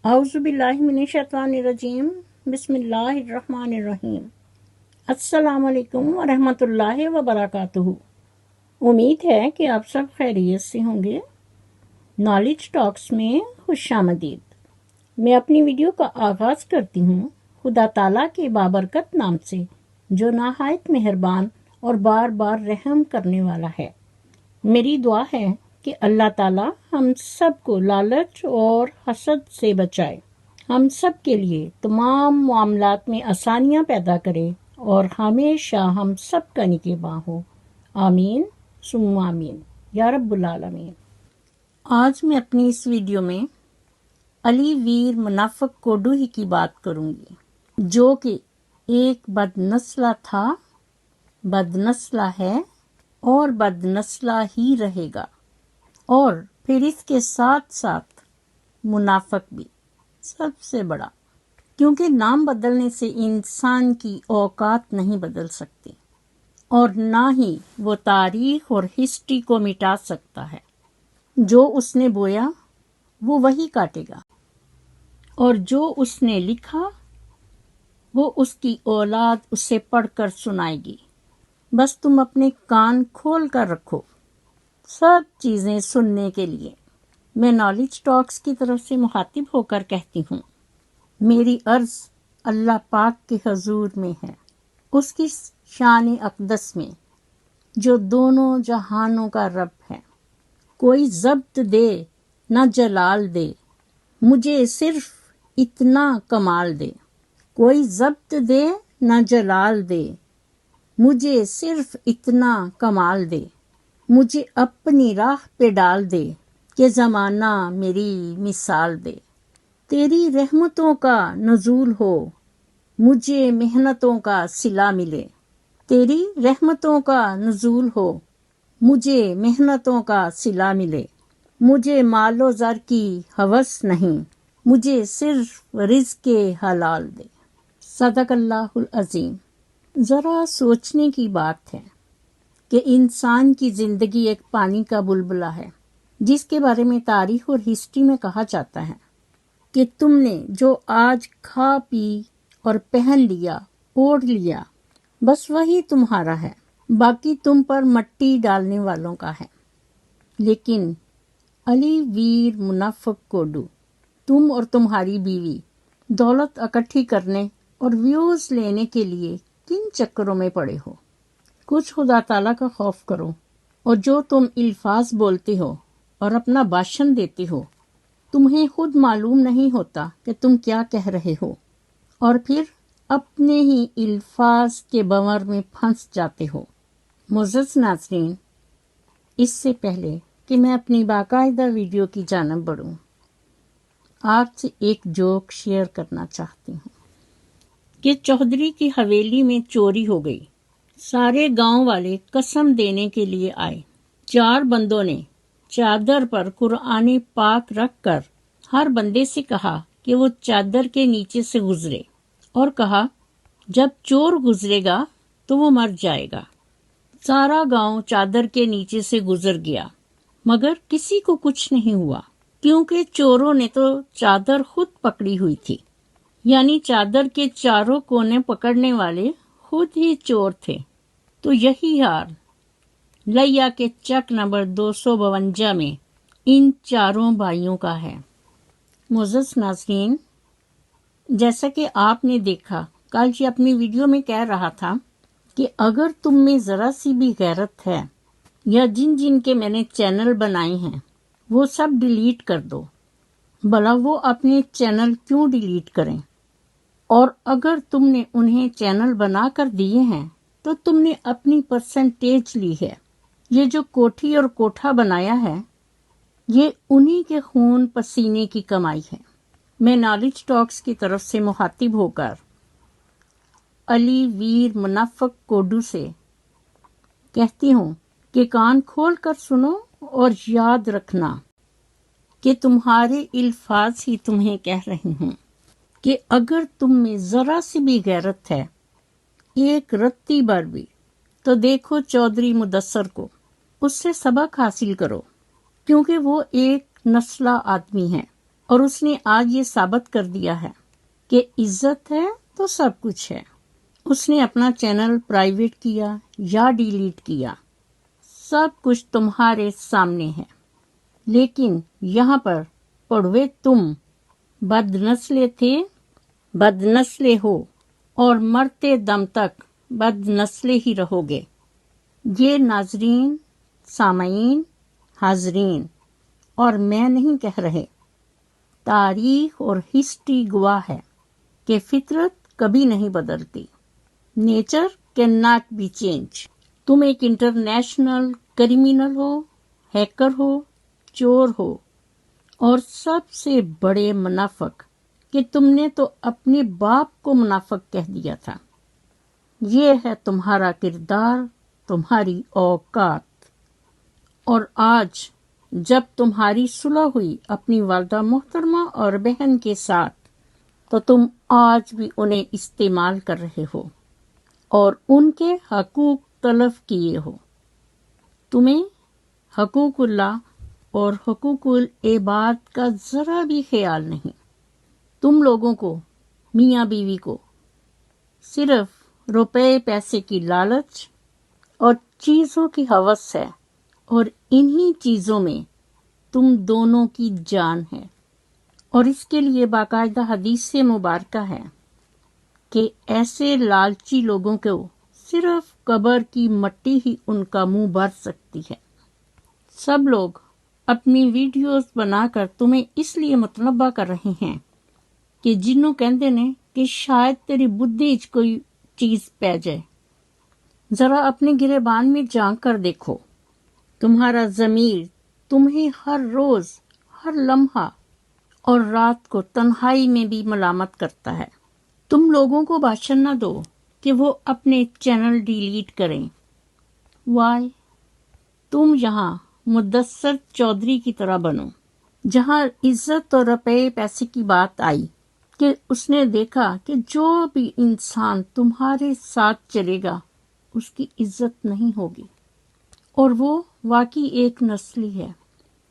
اعوذ باللہ من الشیطان الرجیم، بسم اللہ الرحمن الرحیم۔ السلام علیکم ورحمۃ اللہ وبرکاتہ۔ امید ہے کہ آپ سب خیریت سے ہوں گے۔ نالج ٹاکس میں خوش آمدید۔ میں اپنی ویڈیو کا آغاز کرتی ہوں خدا تعالیٰ کے بابرکت نام سے، جو نہایت مہربان اور بار بار رحم کرنے والا ہے۔ میری دعا ہے کہ اللہ تعالیٰ ہم سب کو لالچ اور حسد سے بچائے، ہم سب کے لیے تمام معاملات میں آسانیاں پیدا کرے اور ہمیشہ ہم سب کا نگہباں ہو۔ آمین ثم آمین یا رب العالمین۔ آج میں اپنی اس ویڈیو میں علی ویر منافق کوڈو ہی کی بات کروں گی، جو کہ ایک بد نسلہ تھا، بد نسلہ ہے اور بد نسلہ ہی رہے گا، اور پھر اس کے ساتھ ساتھ منافق بھی سب سے بڑا، کیونکہ نام بدلنے سے انسان کی اوقات نہیں بدل سکتی، اور نہ ہی وہ تاریخ اور ہسٹری کو مٹا سکتا ہے۔ جو اس نے بویا وہ وہی کاٹے گا، اور جو اس نے لکھا وہ اس کی اولاد اسے پڑھ کر سنائے گی۔ بس تم اپنے کان کھول کر رکھو سب چیزیں سننے کے لیے۔ میں نالج ٹاکس کی طرف سے مخاطب ہو کر کہتی ہوں، میری عرض اللہ پاک کے حضور میں ہے، اس کی شان اقدس میں، جو دونوں جہانوں کا رب ہے۔ کوئی ضبط دے نہ جلال دے، مجھے صرف اتنا کمال دے۔ کوئی ضبط دے نہ جلال دے، مجھے صرف اتنا کمال دے۔ مجھے اپنی راہ پہ ڈال دے کہ زمانہ میری مثال دے۔ تیری رحمتوں کا نزول ہو، مجھے محنتوں کا صلہ ملے۔ تیری رحمتوں کا نزول ہو، مجھے محنتوں کا صلہ ملے۔ مجھے مال و زر کی ہوس نہیں، مجھے صرف رزق حلال دے۔ صدق اللہ العظیم۔ ذرا سوچنے کی بات ہے کہ انسان کی زندگی ایک پانی کا بلبلہ ہے، جس کے بارے میں تاریخ اور ہسٹری میں کہا جاتا ہے کہ تم نے جو آج کھا پی اور پہن لیا، اوڑھ لیا، بس وہی تمہارا ہے، باقی تم پر مٹی ڈالنے والوں کا ہے۔ لیکن علی ویر منافق کوڈو، تم اور تمہاری بیوی دولت اکٹھی کرنے اور ویوز لینے کے لیے کن چکروں میں پڑے ہو؟ کچھ خدا تعالیٰ کا خوف کرو، اور جو تم الفاظ بولتے ہو اور اپنا بھاشن دیتے ہو، تمہیں خود معلوم نہیں ہوتا کہ تم کیا کہہ رہے ہو، اور پھر اپنے ہی الفاظ کے بھنور میں پھنس جاتے ہو۔ معزز ناظرین، اس سے پہلے کہ میں اپنی باقاعدہ ویڈیو کی جانب بڑھوں، آپ سے ایک جوک شیئر کرنا چاہتی ہوں کہ چودھری کی حویلی میں چوری ہو گئی۔ سارے گاؤں والے قسم دینے کے لیے آئے۔ 4 بندوں نے چادر پر قرآن پاک رکھ کر ہر بندے سے کہا کہ وہ چادر کے نیچے سے گزرے، اور کہا جب چور گزرے گا تو وہ مر جائے گا۔ سارا گاؤں چادر کے نیچے سے گزر گیا، مگر کسی کو کچھ نہیں ہوا، کیونکہ چوروں نے تو چادر خود پکڑی ہوئی تھی، یعنی چادر کے چاروں کونے پکڑنے والے خود ہی چور تھے۔ تو یہی حال لیا کے چک نمبر 252 میں ان 4 بھائیوں کا ہے۔ معزز ناظرین، جیسا کہ آپ نے دیکھا، کل جی اپنی ویڈیو میں کہہ رہا تھا کہ اگر تم میں ذرا سی بھی غیرت ہے، یا جن کے میں نے چینل بنائے ہیں وہ سب ڈیلیٹ کر دو۔ بھلا وہ اپنے چینل کیوں ڈیلیٹ کریں؟ اور اگر تم نے انہیں چینل بنا کر دیے ہیں تو تم نے اپنی پرسنٹیج لی ہے۔ یہ جو کوٹھی اور کوٹھا بنایا ہے، یہ انہی کے خون پسینے کی کمائی ہے۔ میں نالج ٹاکس کی طرف سے مخاطب ہو کر علی ویر منافق کوڈو سے کہتی ہوں کہ کان کھول کر سنو اور یاد رکھنا کہ تمہارے الفاظ ہی تمہیں کہہ رہی ہوں کہ اگر تم میں ذرا سی بھی غیرت ہے، ایک رتی بھر بھی، تو دیکھو چودھری مدثر کو، اس سے سبق حاصل کرو، کیونکہ وہ ایک نسلہ آدمی ہے اور اس نے آج یہ ثابت کر دیا ہے کہ عزت ہے تو سب کچھ ہے۔ اس نے اپنا چینل پرائیویٹ کیا یا ڈیلیٹ کیا، سب کچھ تمہارے سامنے ہے، لیکن یہاں پر پڑھوے تم بد نسلے تھے، بد نسلے ہو اور مرتے دم تک بد نسلے ہی رہو گے۔ یہ ناظرین، سامعین، حاضرین اور میں نہیں کہہ رہے، تاریخ اور ہسٹری گواہ ہے کہ فطرت کبھی نہیں بدلتی۔ Nature can not be change. تم ایک انٹرنیشنل کرمینل ہو، ہیکر ہو، چور ہو اور سب سے بڑے منافق کہ تم نے تو اپنے باپ کو منافق کہہ دیا تھا۔ یہ ہے تمہارا کردار، تمہاری اوقات۔ اور آج جب تمہاری صلح ہوئی اپنی والدہ محترمہ اور بہن کے ساتھ، تو تم آج بھی انہیں استعمال کر رہے ہو اور ان کے حقوق تلف کیے ہو۔ تمہیں حقوق اللہ اور حقوق العباد کا ذرا بھی خیال نہیں۔ تم لوگوں کو، میاں بیوی کو، صرف روپے پیسے کی لالچ اور چیزوں کی ہوس ہے، اور انہی چیزوں میں تم دونوں کی جان ہے۔ اور اس کے لیے باقاعدہ حدیث مبارکہ ہے کہ ایسے لالچی لوگوں کو صرف قبر کی مٹی ہی ان کا منہ بھر سکتی ہے۔ سب لوگ اپنی ویڈیوز بنا کر تمہیں اس لیے متنبہ کر رہے ہیں کہ جنوں کہندے نے کہ شاید تیری بدھی چ کوئی چیز پہ جائے۔ ذرا اپنے گریبان میں جھانک کر دیکھو، تمہارا ضمیر تمہیں ہر روز، ہر لمحہ اور رات کو تنہائی میں بھی ملامت کرتا ہے۔ تم لوگوں کو باشن نہ دو کہ وہ اپنے چینل ڈیلیٹ کریں۔ وائی؟ تم یہاں مدثر چودھری کی طرح بنو، جہاں عزت اور روپے پیسے کی بات آئی کہ اس نے دیکھا کہ جو بھی انسان تمہارے ساتھ چلے گا اس کی عزت نہیں ہوگی، اور وہ واقعی ایک نسلی ہے،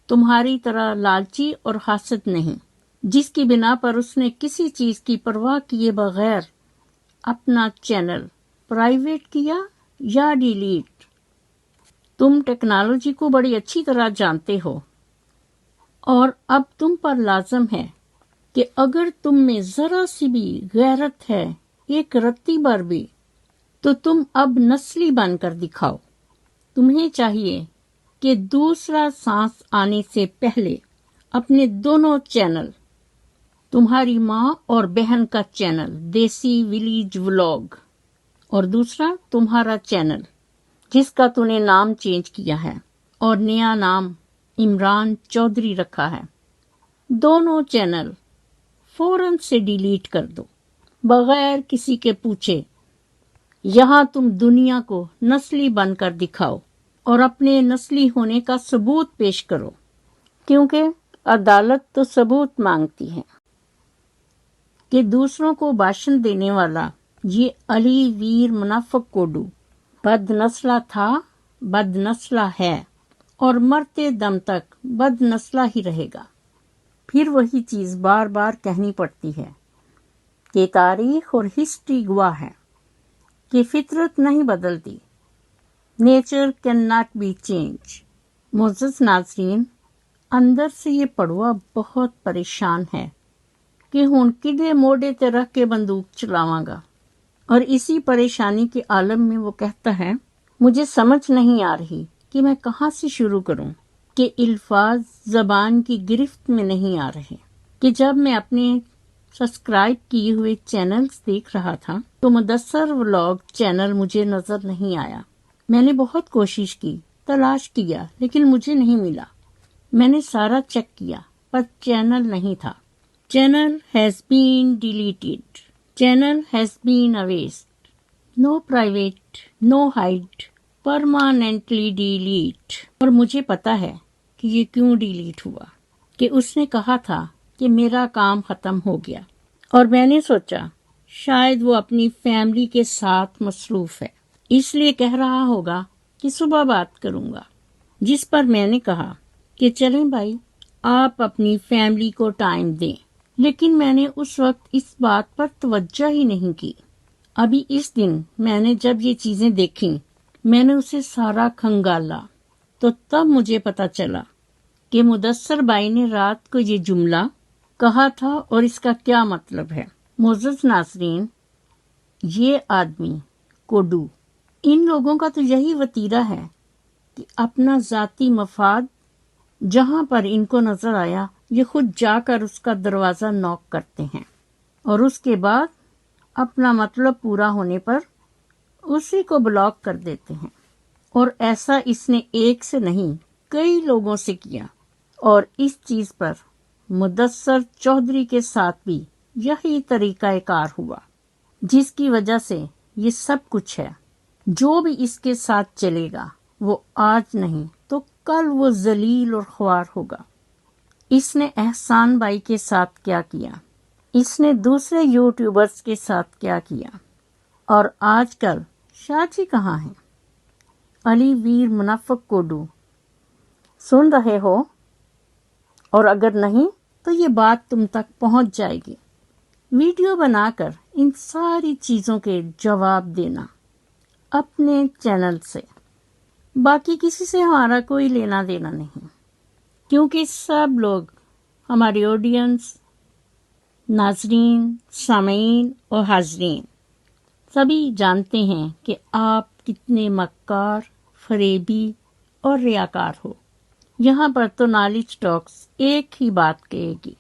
تمہاری طرح لالچی اور حاسد نہیں، جس کی بنا پر اس نے کسی چیز کی پرواہ کیے بغیر اپنا چینل پرائیویٹ کیا یا ڈیلیٹ۔ تم ٹیکنالوجی کو بڑی اچھی طرح جانتے ہو، اور اب تم پر لازم ہے کہ اگر تم میں ذرا سی بھی غیرت ہے، ایک رتی بھر بھی، تو تم اب نسلی بن کر دکھاؤ۔ تمہیں چاہیے کہ دوسرا سانس آنے سے پہلے اپنے دونوں چینل، تمہاری ماں اور بہن کا چینل دیسی ولیج ولاگ، اور دوسرا تمہارا چینل جس کا تو نے نام چینج کیا ہے اور نیا نام عمران چودھری رکھا ہے، دونوں چینل فوراً سے ڈیلیٹ کر دو، بغیر کسی کے پوچھے۔ یہاں تم دنیا کو نسلی بن کر دکھاؤ اور اپنے نسلی ہونے کا ثبوت پیش کرو، کیونکہ عدالت تو ثبوت مانگتی ہے کہ دوسروں کو باشن دینے والا یہ علی ویر منافق کوڈو بد نسلہ تھا، بد نسلہ ہے اور مرتے دم تک بد نسلہ ہی رہے گا۔ پھر وہی چیز بار بار کہنی پڑتی ہے کہ تاریخ اور ہسٹری گواہ ہے کہ فطرت نہیں بدلتی، nature can not be change. معزز ناظرین، اندر سے یہ پڑوا بہت پریشان ہے کہ ہن کدے موڑے تے رکھ کے بندوق چلاواں گا، اور اسی پریشانی کے عالم میں وہ کہتا ہے، مجھے سمجھ نہیں آ رہی کہ میں کہاں سے شروع کروں، کہ الفاظ زبان کی گرفت میں نہیں آ رہے، کہ جب میں اپنے سبسکرائب کیے ہوئے چینلز دیکھ رہا تھا تو مدثر ولاگ چینل مجھے نظر نہیں آیا۔ میں نے بہت کوشش کی، تلاش کیا، لیکن مجھے نہیں ملا۔ میں نے سارا چیک کیا پر چینل نہیں تھا۔ Channel has been deleted, channel has been arrest, no private, no hide, permanently delete. اور مجھے پتا ہے کہ یہ کیوں ڈیلیٹ ہوا، کہ اس نے کہا تھا کہ میرا کام ختم ہو گیا، اور میں نے سوچا شاید وہ اپنی فیملی کے ساتھ مصروف ہے، اس لیے کہہ رہا ہوگا کہ صبح بات کروں گا، جس پر میں نے کہا کہ چلیں بھائی، آپ اپنی فیملی کو ٹائم دیں، لیکن میں نے اس وقت اس بات پر توجہ ہی نہیں کی۔ ابھی اس دن میں نے جب یہ چیزیں دیکھیں، میں نے اسے سارا کھنگالا تو تب مجھے پتا چلا کہ مدثر بھائی نے رات کو یہ جملہ کہا تھا اور اس کا کیا مطلب ہے۔ معزز ناظرین، یہ آدمی کوڈو، ان لوگوں کا تو یہی وتیرہ ہے کہ اپنا ذاتی مفاد جہاں پر ان کو نظر آیا یہ خود جا کر اس کا دروازہ نوک کرتے ہیں اور اس کے بعد اپنا مطلب پورا ہونے پر اسی کو بلاک کر دیتے ہیں۔ اور ایسا اس نے ایک سے نہیں کئی لوگوں سے کیا، اور اس چیز پر مدثر چودھری کے ساتھ بھی یہی طریقہ کار ہوا، جس کی وجہ سے یہ سب کچھ ہے۔ جو بھی اس کے ساتھ چلے گا وہ آج نہیں تو کل وہ ذلیل اور خوار ہوگا۔ اس نے احسان بھائی کے ساتھ کیا کیا، اس نے دوسرے یوٹیوبرز کے ساتھ کیا کیا، اور آج کل شاہ جی کہاں ہیں؟ علی ویر منافق کوڈو، سن رہے ہو؟ اور اگر نہیں تو یہ بات تم تک پہنچ جائے گی۔ ویڈیو بنا کر ان ساری چیزوں کے جواب دینا اپنے چینل سے، باقی کسی سے ہمارا کوئی لینا دینا نہیں، کیونکہ سب لوگ ہماری آڈینس، ناظرین، سامعین اور حاضرین سبھی جانتے ہیں کہ آپ کتنے مکار، فریبی اور ریاکار ہو۔ یہاں پر تو نالج ٹاکس ایک ہی بات کہے گی،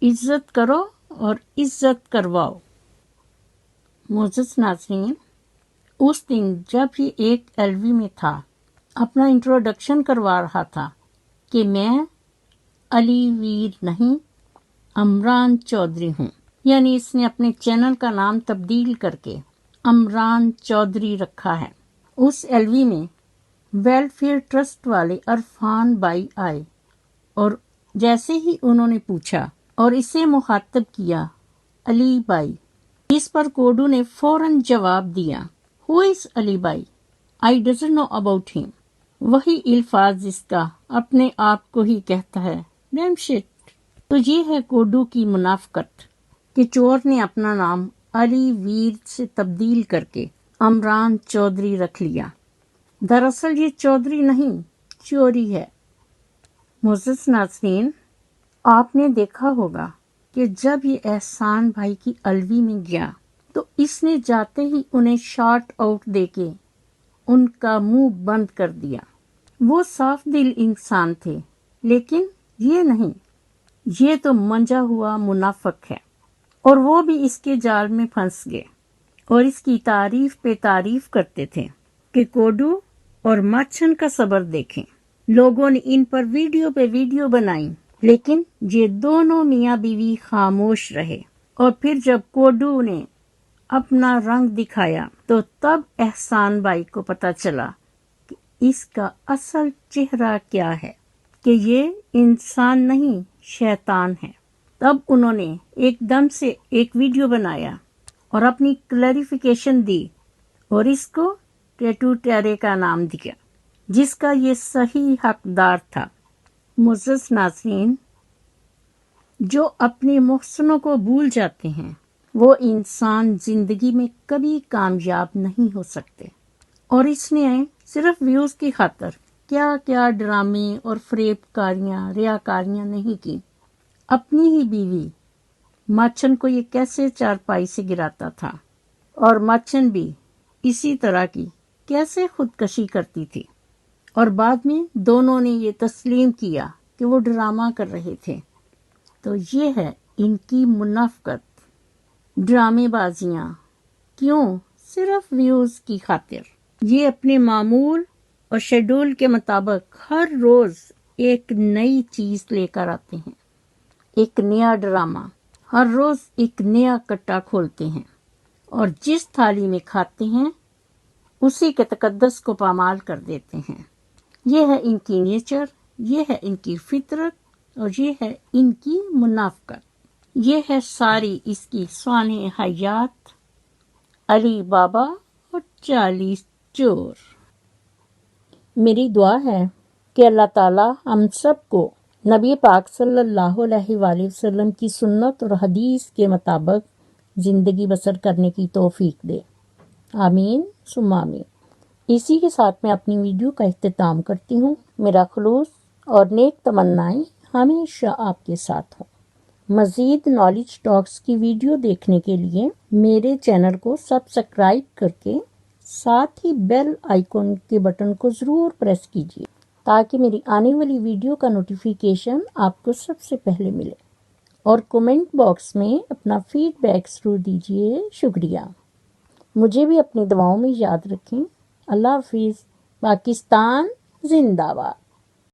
عزت کرو اور عزت کرواؤ۔ معزز ناظرین، اس دن جب یہ ایک LV میں تھا، اپنا انٹروڈکشن کروا رہا تھا کہ میں علی ویر نہیں، عمران چودھری ہوں، یعنی اس نے اپنے چینل کا نام تبدیل کر کے عمران چودھری رکھا ہے۔ اس LV میں ویلفیئر ٹرسٹ والے عرفان بھائی آئے اور جیسے ہی انہوں نے پوچھا اور اسے مخاطب کیا علی بھائی، اس پر کوڈو نے فوراً جواب دیا Who is علی بھائی؟ I doesn't know about him۔ وہی الفاظ جس کا اپنے آپ کو ہی کہتا ہے Damn shit۔ تو یہ ہے کوڈو کی منافقت کہ چور نے اپنا نام علی ویر سے تبدیل کر کے عمران چودھری رکھ لیا۔ دراصل یہ چودھری نہیں، چوری ہے۔ معزز ناظرین، آپ نے دیکھا ہوگا کہ جب یہ احسان بھائی کی LV میں گیا تو اس نے جاتے ہی انہیں شارٹ آؤٹ دے کے ان کا منہ بند کر دیا۔ وہ صاف دل انسان تھے، لیکن یہ نہیں، یہ تو منجا ہوا منافق ہے، اور وہ بھی اس کے جال میں پھنس گئے اور اس کی تعریف پہ تعریف کرتے تھے کہ کوڈو اور ماچھن کا صبر دیکھیں۔ لوگوں نے ان پر ویڈیو پہ ویڈیو بنائی، لیکن یہ دونوں میاں بیوی خاموش رہے، اور پھر جب کوڈو نے اپنا رنگ دکھایا تو تب احسان بھائی کو پتا چلا کہ اس کا اصل چہرہ کیا ہے، کہ یہ انسان نہیں شیطان ہے۔ تب انہوں نے ایک دم سے ایک ویڈیو بنایا اور اپنی کلیریفیکیشن دی اور اس کو ٹیٹو ٹیرے کا نام دیا، جس کا یہ صحیح حقدار تھا۔ معزز ناظرین، جو اپنے محسنوں کو بھول جاتے ہیں وہ انسان زندگی میں کبھی کامیاب نہیں ہو سکتے، اور اس نے صرف ویوز کی خاطر کیا کیا ڈرامے اور فریب کاریاں، ریاکاریاں نہیں کی۔ اپنی ہی بیوی ماچن کو یہ کیسے چارپائی سے گراتا تھا، اور ماچن بھی اسی طرح کی کیسے خودکشی کرتی تھی، اور بعد میں دونوں نے یہ تسلیم کیا کہ وہ ڈرامہ کر رہے تھے۔ تو یہ ہے ان کی منافقت، ڈرامے بازیاں، کیوں؟ صرف ویوز کی خاطر۔ یہ اپنے معمول اور شیڈول کے مطابق ہر روز ایک نئی چیز لے کر آتے ہیں، ایک نیا ڈرامہ، ہر روز ایک نیا کٹا کھولتے ہیں، اور جس تھالی میں کھاتے ہیں اسی کے تقدس کو پامال کر دیتے ہیں۔ یہ ہے ان کی نیچر، یہ ہے ان کی فطرت، اور یہ ہے ان کی منافقت۔ یہ ہے ساری اس کی سوانح حیات، علی بابا اور 40 چور۔ میری دعا ہے کہ اللہ تعالی ہم سب کو نبی پاک صلی اللہ علیہ وآلہ وسلم کی سنت اور حدیث کے مطابق زندگی بسر کرنے کی توفیق دے، آمین ثم آمین۔ اسی کے ساتھ میں اپنی ویڈیو کا اختتام کرتی ہوں۔ میرا خلوص اور نیک تمنائیں ہمیشہ آپ کے ساتھ ہوں۔ مزید نالج ٹاکس کی ویڈیو دیکھنے کے لیے میرے چینل کو سبسکرائب کر کے ساتھ ہی بیل آئیکن کے بٹن کو ضرور پریس کیجیے تاکہ میری آنے والی ویڈیو کا نوٹیفیکیشن آپ کو سب سے پہلے ملے، اور کومنٹ باکس میں اپنا فیڈ بیک ضرور دیجیے۔ شکریہ۔ مجھے بھی اپنی دعاؤں میں یاد رکھیں۔ اللہ حافظ۔ پاکستان زندہ باد۔